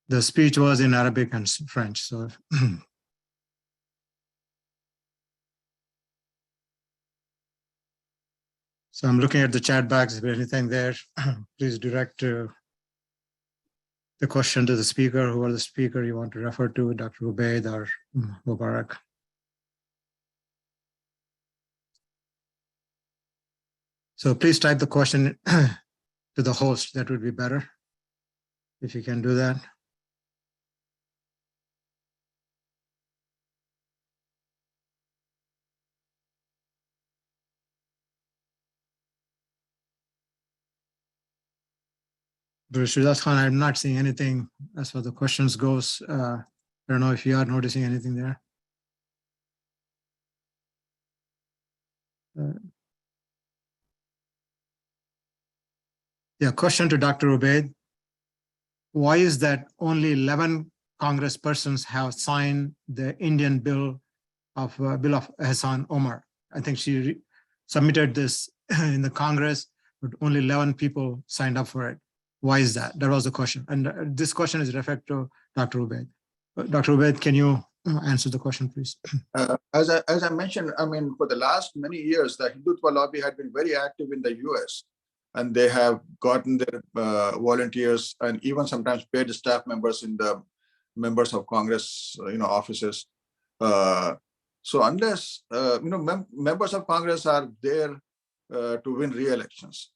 The speech was in Arabic and French, so. So I'm looking at the chat box. If there's anything there, please direct the question to the speaker, whoever the speaker you want to refer to, Dr. Ubaid or Mubarak. So please type the question to the host. That would be better if you can do that. Shujat Khan, I'm not seeing anything as far as the questions goes. I don't know if you are noticing anything there. Yeah, question to Dr. Ubaid. Why is that only 11 congresspersons have signed the Indian bill of Hassan Omar? I think she submitted this in the Congress, but only 11 people signed up for it. Why is that? That was the question. And this question is referred to Dr. Ubaid. Dr. Ubaid, can you answer the question, please? As I mentioned, I mean, for the last many years, the Hindutva lobby had been very active in the US, and they have gotten their volunteers and even sometimes paid staff members in the members of Congress, offices. So unless, members of Congress are there to win re-elections.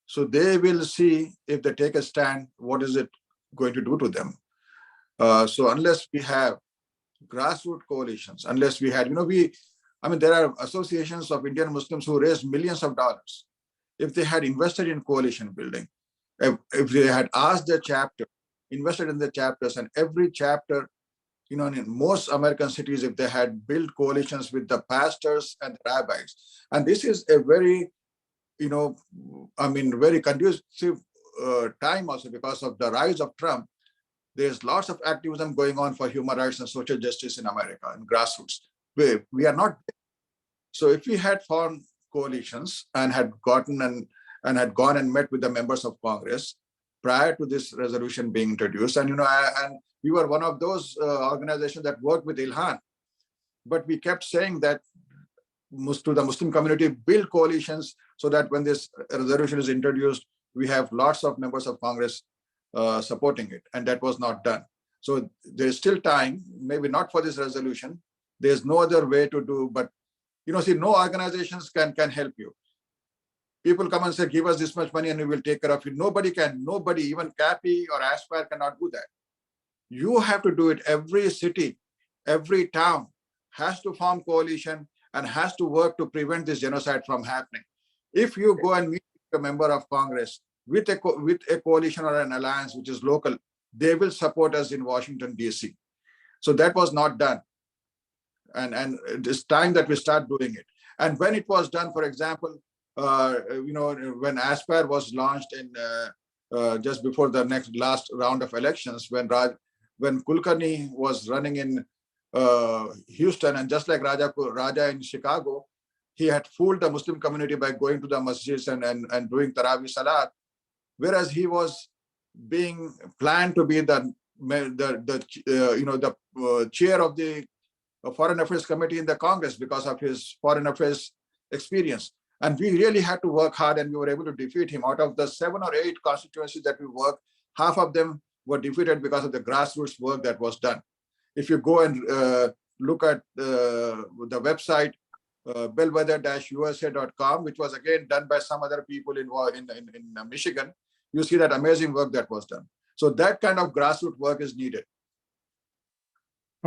So they will see if they take a stand, what is it going to do to them? So unless we have grassroots coalitions, unless we had, there are associations of Indian Muslims who raise millions of dollars. If they had invested in coalition building, if they had asked their chapter, invested in the chapters, and every chapter, in most American cities, if they had built coalitions with the pastors and the rabbis, and this is a very, very conducive time also because of the rise of Trump. There's lots of activism going on for human rights and social justice in America and grassroots. We are not. So if we had formed coalitions and had gotten and had gone and met with the members of Congress prior to this resolution being introduced, and and we were one of those organizations that worked with Ilhan, but we kept saying that to the Muslim community, build coalitions so that when this resolution is introduced, we have lots of members of Congress supporting it, and that was not done. So there's still time, maybe not for this resolution. There's no other way to do, but no organizations can help you. People come and say, give us this much money and we will take care of it. Nobody can, even CAPI or Aspire cannot do that. You have to do it. Every city, every town has to form coalition and has to work to prevent this genocide from happening. If you go and meet a member of Congress with a coalition or an alliance which is local, they will support us in Washington, D.C. So that was not done. And it's time that we start doing it. And when it was done, for example, when Aspire was launched in just before the last round of elections, when Kulkarni was running in Houston, and just like Raja in Chicago, he had fooled the Muslim community by going to the masjids and doing Taraweeh Salat, whereas he was being planned to be the chair of the Foreign Affairs Committee in the Congress because of his foreign affairs experience. And we really had to work hard, and we were able to defeat him. Out of the 7 or 8 constituencies that we worked, half of them were defeated because of the grassroots work that was done. If you go and look at the website, bellwether-usa.com, which was again done by some other people in Michigan, you see that amazing work that was done. So that kind of grassroots work is needed.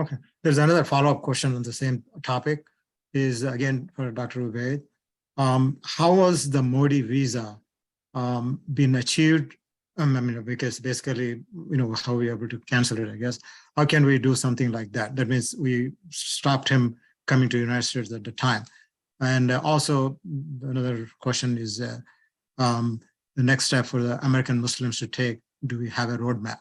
Okay, there's another follow-up question on the same topic, is again for Dr. Ubaid. How was the Modi visa been achieved? I mean, because basically, how we were able to cancel it, I guess. How can we do something like that? That means we stopped him coming to the United States at the time. And also another question is the next step for the American Muslims to take. Do we have a roadmap?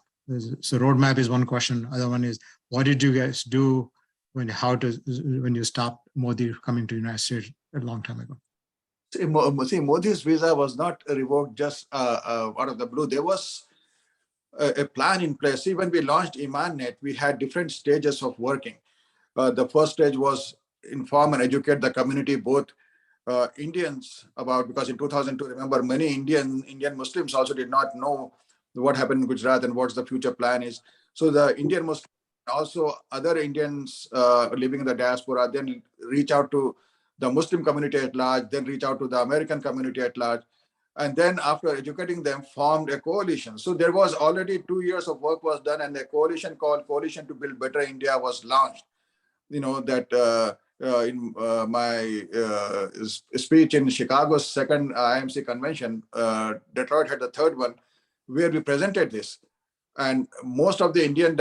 So roadmap is one question. Other one is, what did you guys do when you stopped Modi coming to the United States a long time ago? See, Modi's visa was not revoked just out of the blue. There was a plan in place. See, when we launched ImanNet, we had different stages of working. The first stage was inform and educate the community, both Indians about, because in 2002, remember, many Indian Muslims also did not know what happened in Gujarat and what's the future plan is. So the Indian Muslims, also other Indians living in the diaspora, then reach out to the Muslim community at large, then reach out to the American community at large. And then after educating them, formed a coalition. So there was already 2 years of work was done, and a coalition called Coalition to Build Better India was launched. In my speech in Chicago's second IMC convention, Detroit had the third one, where we presented this. And most of the Indian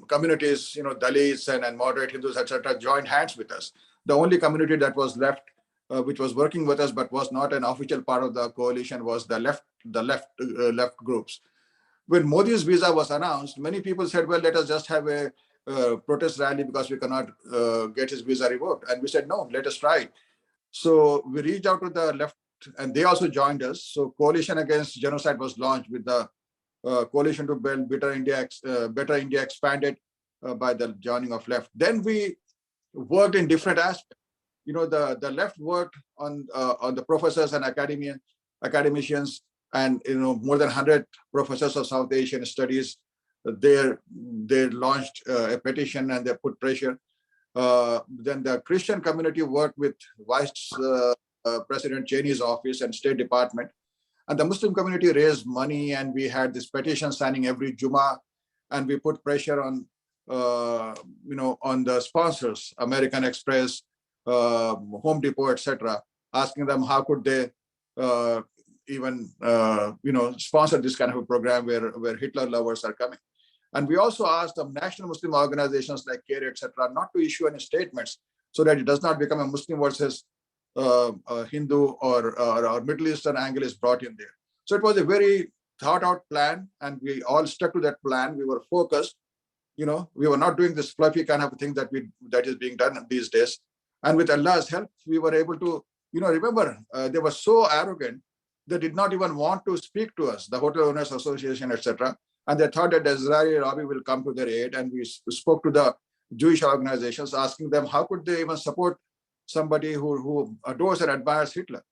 communities, Dalits and moderate Hindus, etc., joined hands with us. The only community that was left, which was working with us but was not an official part of the coalition, was the left groups. When Modi's visa was announced, many people said, well, let us just have a protest rally because we cannot get his visa revoked. And we said, no, let us try. So we reached out to the left, and they also joined us. So Coalition Against Genocide was launched with the Coalition to Build Better India expanded by the joining of left. Then we worked in different aspects. The left worked on the professors and academicians, and more than 100 professors of South Asian studies. They launched a petition and they put pressure. Then the Christian community worked with Vice President Cheney's office and State Department. And the Muslim community raised money, and we had this petition signing every Jummah, and we put pressure on the sponsors, American Express, Home Depot, etc., asking them how could they sponsor this kind of a program where Hitler lovers are coming. And we also asked the national Muslim organizations like CARE, etc., not to issue any statements so that it does not become a Muslim versus Hindu or Middle Eastern angle is brought in there. So it was a very thought out plan, and we all stuck to that plan. We were focused. We were not doing this fluffy kind of thing that is being done these days. And with Allah's help, we were able to, remember, they were so arrogant, they did not even want to speak to us, the Hotel Owners Association, etc. And they thought that the Israeli lobby will come to their aid. And we spoke to the Jewish organizations, asking them how could they even support somebody who adores and admires Hitler.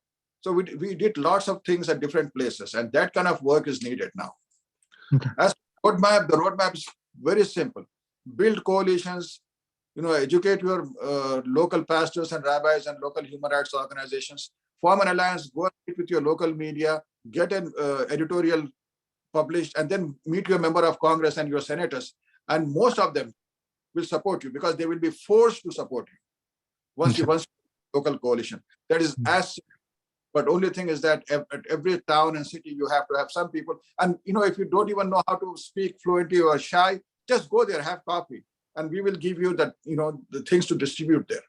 So we did lots of things at different places, and that kind of work is needed now. Okay. As roadmap, the roadmap is very simple. Build coalitions, educate your local pastors and rabbis and local human rights organizations, form an alliance, go and meet with your local media, get an editorial published, and then meet your member of Congress and your senators. And most of them will support you because they will be forced to support you. Once you local coalition, that is as, but only thing is that at every town and city you have to have some people. And if you don't even know how to speak fluently or shy, just go there, have coffee, and we will give you that the things to distribute there.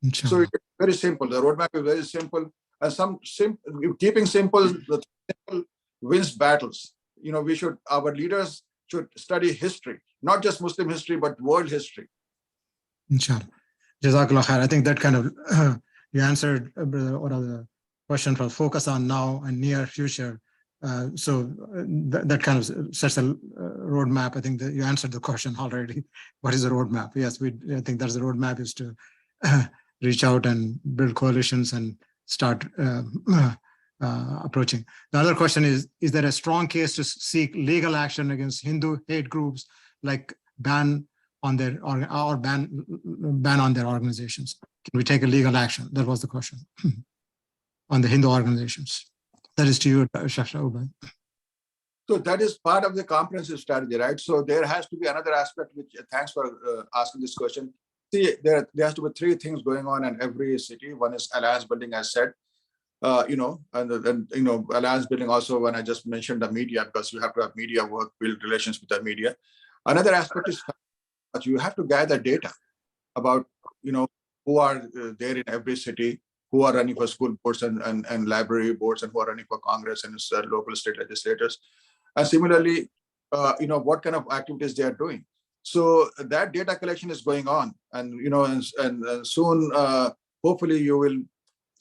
Inshallah. So it's very simple. The roadmap is very simple, and keeping simple, the simple wins battles. Our leaders should study history, not just Muslim history, but world history. Inshallah. Jazakallah khair. I think that kind of you answered one of the question for focus on now and near future. That kind of sets a roadmap. I think that you answered the question already. What is the roadmap? Yes, I think that's the roadmap is to reach out and build coalitions and start approaching. The other question is there a strong case to seek legal action against Hindu hate groups, like ban on their or ban on their organizations? Can we take a legal action? That was the question on the Hindu organizations. That is to you, Sheikh Ubay. So that is part of the comprehensive strategy, right? So there has to be another aspect, which thanks for asking this question. See, there has to be three things going on in every city. One is alliance building, as said, and alliance building also, when I just mentioned the media, because you have to have media work, build relations with the media. Another aspect is you have to gather data about, who are there in every city, who are running for school boards and library boards, and who are running for Congress and local state legislators. And similarly, what kind of activities they are doing. So that data collection is going on, and and soon, hopefully, you will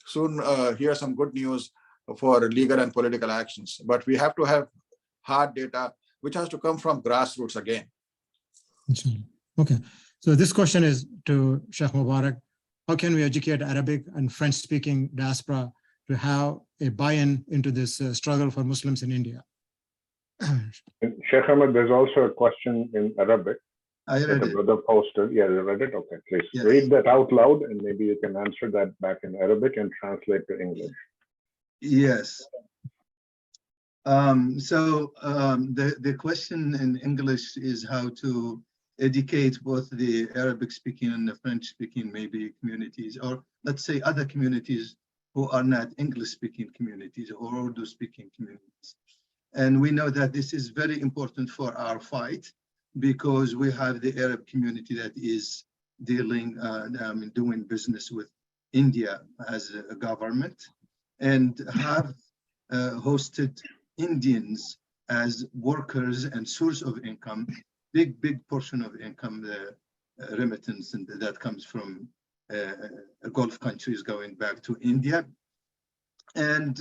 soon hear some good news for legal and political actions. But we have to have hard data, which has to come from grassroots again. Okay, so this question is to Sheikh Mubarak. How can we educate Arabic and French-speaking diaspora to have a buy-in into this struggle for Muslims in India? Sheikh Ahmed, there's also a question in Arabic. I read that a it. brother posted. Yeah, you read it? Okay, please Yes. read that out loud, and maybe you can answer that back in Arabic and translate to English. Yes. The question in English is how to educate both the Arabic speaking and the French speaking maybe communities, or let's say other communities who are not English speaking communities or Urdu speaking communities. And we know that this is very important for our fight, because we have the Arab community that is doing business with India as a government, and have hosted Indians as workers and source of income, big portion of income, the remittance and that comes from Gulf countries going back to India. And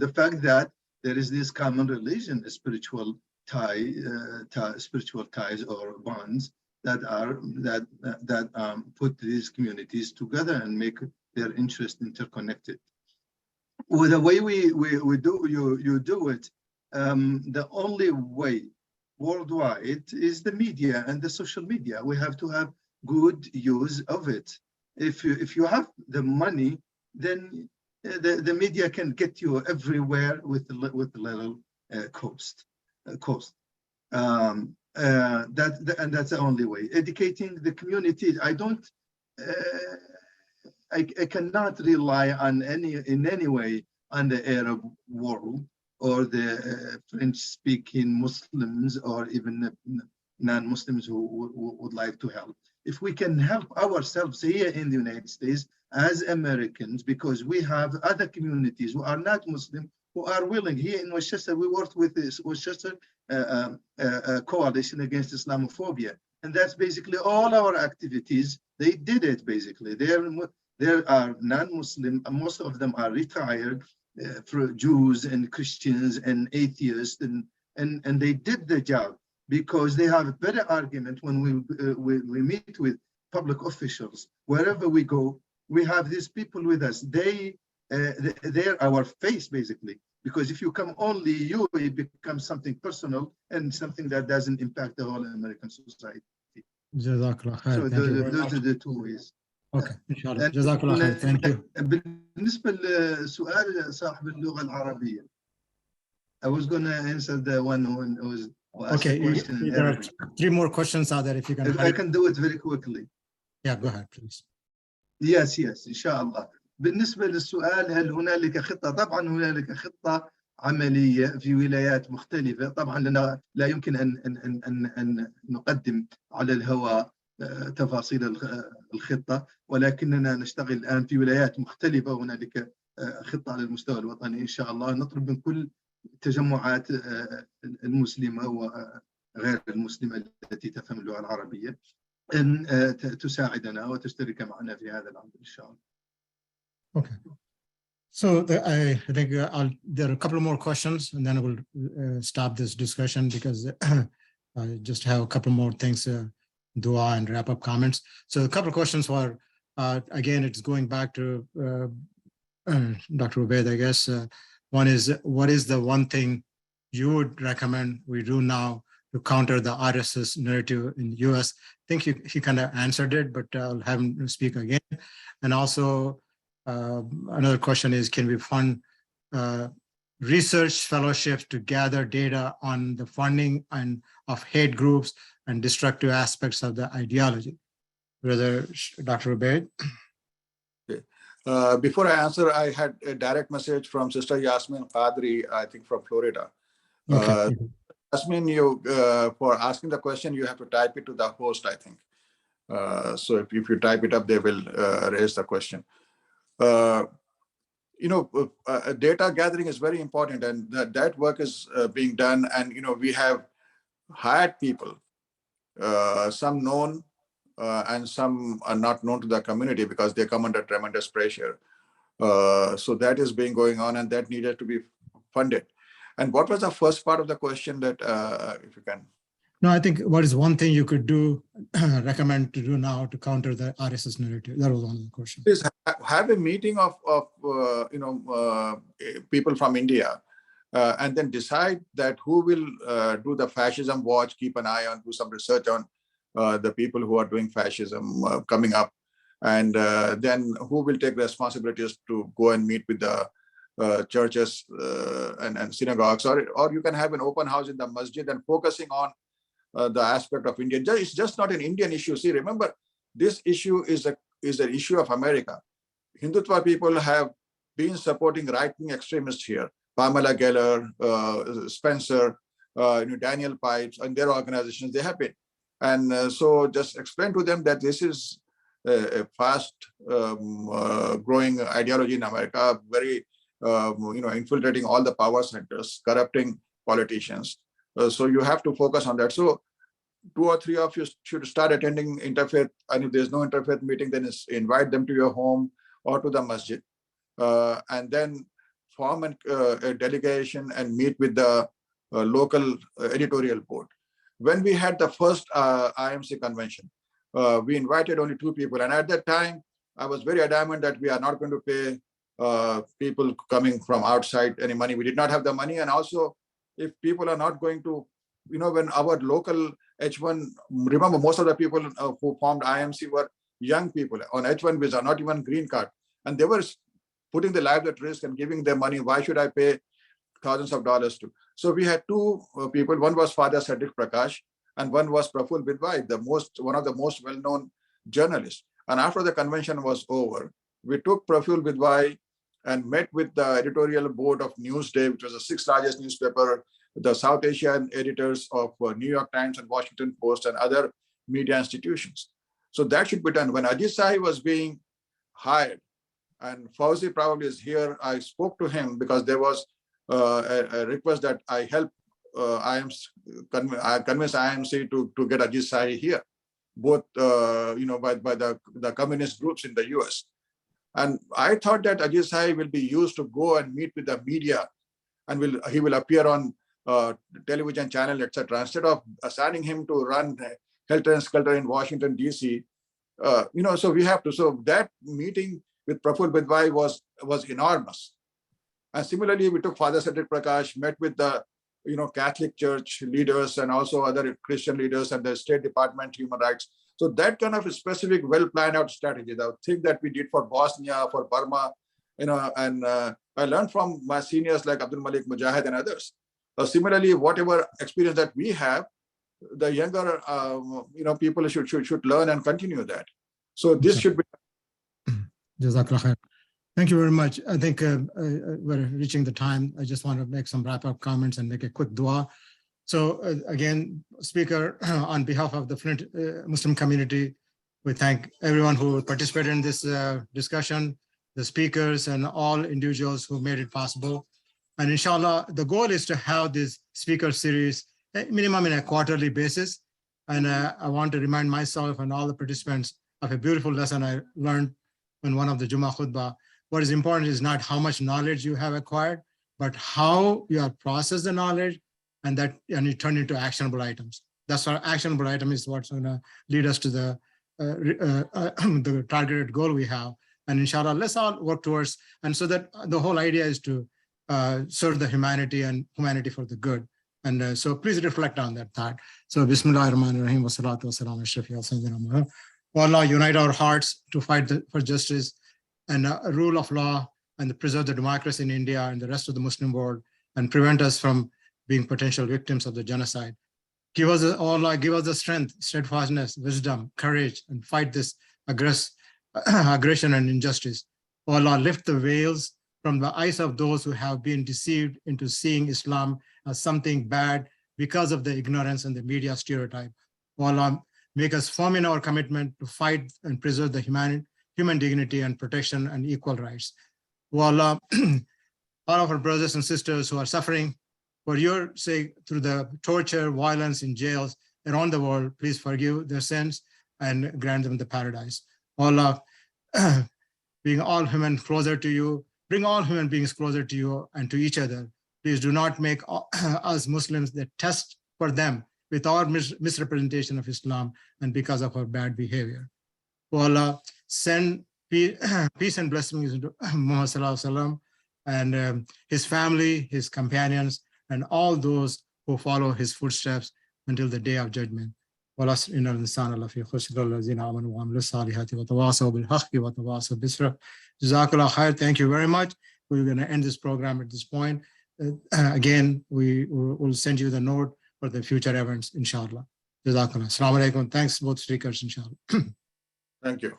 the fact that there is this common religion, spiritual ties or bonds that put these communities together and make their interest interconnected. Well, the way you do it, the only way worldwide is the media and the social media. We have to have good use of it. If you have the money, then the media can get you everywhere with little cost. And that's the only way. Educating the community, I cannot rely on in any way on the Arab world or the French-speaking Muslims or even non-Muslims who would like to help. If we can help ourselves here in the United States as Americans, because we have other communities who are not Muslim, who are willing. Here in Westchester, we worked with this Westchester coalition against Islamophobia. And that's basically all our activities. They did it basically. There are non-Muslim, most of them are retired, for Jews and Christians and atheists, and they did the job because they have a better argument when we meet with public officials. Wherever we go, we have these people with us. They're our face basically, because if you come only you, it becomes something personal and something that doesn't impact the whole American society. Jazakallah khair. So those are the two ways. Okay, inshallah. Jazakallah khair. Thank you. بالنسبة لسؤال صاحب اللغة العربية, I was going to answer the one who was asked Okay, the question in there are Arabic. 3 more questions out there if you can. If I can do it very quickly. Yeah, go ahead, please. Yes, إن شاء الله. بالنسبة للسؤال هل هنالك خطة؟ طبعا هنالك خطة عملية في ولايات مختلفة. طبعا لنا لا يمكن أن نقدم على الهواء تفاصيل الخطة، ولكننا نشتغل الآن في ولايات مختلفة. هنالك خطة على المستوى الوطني إن شاء الله. نطلب من كل التجمعات المسلمة وغير المسلمة التي تفهم اللغة العربية أن تساعدنا وتشترك معنا في هذا الأمر إن شاء الله. Okay. So I think there are a couple more questions, and then I will stop this discussion because I just have a couple more things, dua and wrap up comments. So a couple of questions were, again, it's going back to Dr. Ubaid, I guess. One is, what is the one thing you would recommend we do now to counter the RSS narrative in the US? I think he kind of answered it, but I'll have him speak again. And also, another question is, can we fund research fellowships to gather data on the funding and of hate groups and destructive aspects of the ideology? Brother Dr. Ubaid? Before I answer, I had a direct message from Sister Yasmin Qadri, I think from Florida. Okay. Yasmin, you for asking the question, you have to type it to the host, I think. So if you type it up, they will raise the question. Data gathering is very important, and that work is being done. And we have hired people, some known and some are not known to the community because they come under tremendous pressure. So that is being going on, and that needed to be funded. And what was the first part of the question that, if you can? No, I think what is one thing you could do, recommend to do now to counter the RSS narrative? That was one of the questions. Please have a meeting of people from India, and then decide that who will do the fascism watch, keep an eye on, do some research on the people who are doing fascism coming up, and then who will take responsibilities to go and meet with the churches and synagogues, or you can have an open house in the masjid and focusing on the aspect of India. It's just not an Indian issue. See, remember, this issue is an issue of America. Hindutva people have been supporting right-wing extremists here. Pamela Geller, Spencer, Daniel Pipes, and their organizations, they have been. And so just explain to them that this is a fast growing ideology in America, very, infiltrating all the power centers, corrupting politicians. So you have to focus on that. So 2 or 3 of you should start attending interfaith, and if there's no interfaith meeting, then invite them to your home or to the masjid, and then form a delegation and meet with the local editorial board. When we had the first IMC convention, we invited only 2 people, and at that time, I was very adamant that we are not going to pay people coming from outside any money. We did not have the money, and also, if people are not going to, when our local H1, remember, most of the people who formed IMC were young people on H1 visa, not even green card, and they were putting their lives at risk and giving their money. Why should I pay thousands of dollars to? So we had 2 people. One was Father Cedric Prakash, and one was Praful Bidwai, one of the most well-known journalists. And after the convention was over, we took Praful Bidwai and met with the editorial board of Newsday, which was the 6th largest newspaper, the South Asian editors of New York Times and Washington Post and other media institutions. So that should be done. When Ajit Sahi was being hired, and Fauzi probably is here, I spoke to him because there was a request that I help convince IMC to get Ajit Sahi here, both by the communist groups in the US. And I thought that Ajit Sahi will be used to go and meet with the media, and he will appear on television channel, etc. Instead of assigning him to run helter and skelter in Washington, DC, so we have to. So that meeting with Praful Bidwai was enormous. And similarly, we took Father Cedric Prakash, met with the Catholic Church leaders and also other Christian leaders and the State Department, Human Rights. So that kind of a specific, well planned out strategy, the thing that we did for Bosnia, for Burma, and I learned from my seniors like Abdul Malik Mujahid and others. Similarly, whatever experience that we have, the younger people should learn and continue that. So this should be. Jazakallah khair. Thank you very much. I think we're reaching the time. I just want to make some wrap-up comments and make a quick dua. So again, Speaker, on behalf of the Flint Muslim community, we thank everyone who participated in this discussion, the speakers and all individuals who made it possible. And inshallah, the goal is to have this speaker series minimum in a quarterly basis. And I want to remind myself and all the participants of a beautiful lesson I learned in one of the Jummah khutbah. What is important is not how much knowledge you have acquired, but how you have processed the knowledge and you turn into actionable items. That's our actionable item is what's going to lead us to the targeted goal we have. And inshallah, let's all work towards, and so that the whole idea is to serve the humanity and humanity for the good. And so please reflect on that thought. So Bismillah ar-Rahman ar-Rahim wa salatu wa salam ala Shafi al-Sayyidina Muhammad. O Allah, unite our hearts to fight for justice and a rule of law and preserve the democracy in India and the rest of the Muslim world and prevent us from being potential victims of the genocide. Give us, O Allah, give us the strength, steadfastness, wisdom, courage, and fight this aggression and injustice. O Allah, lift the veils from the eyes of those who have been deceived into seeing Islam as something bad because of the ignorance and the media stereotype. O Allah, make us firm in our commitment to fight and preserve the human dignity and protection and equal rights. O Allah, all of our brothers and sisters who are suffering for your sake through the torture, violence in jails around the world, please forgive their sins and grant them the paradise. O Allah, being all human closer to you, bring all human beings closer to you and to each other. Please do not make us Muslims the test for them with our misrepresentation of Islam and because of our bad behavior. O Allah, send peace and blessings into Muhammad Sallallahu Alaihi Wasallam and his family, his companions, and all those who follow his footsteps until the day of judgment. Thank you very much. We're going to end this program at this point. Again, we will send you the note for the future events, inshallah. Jazakallah. Assalamu alaikum. Thanks, both speakers, inshallah. Thank you.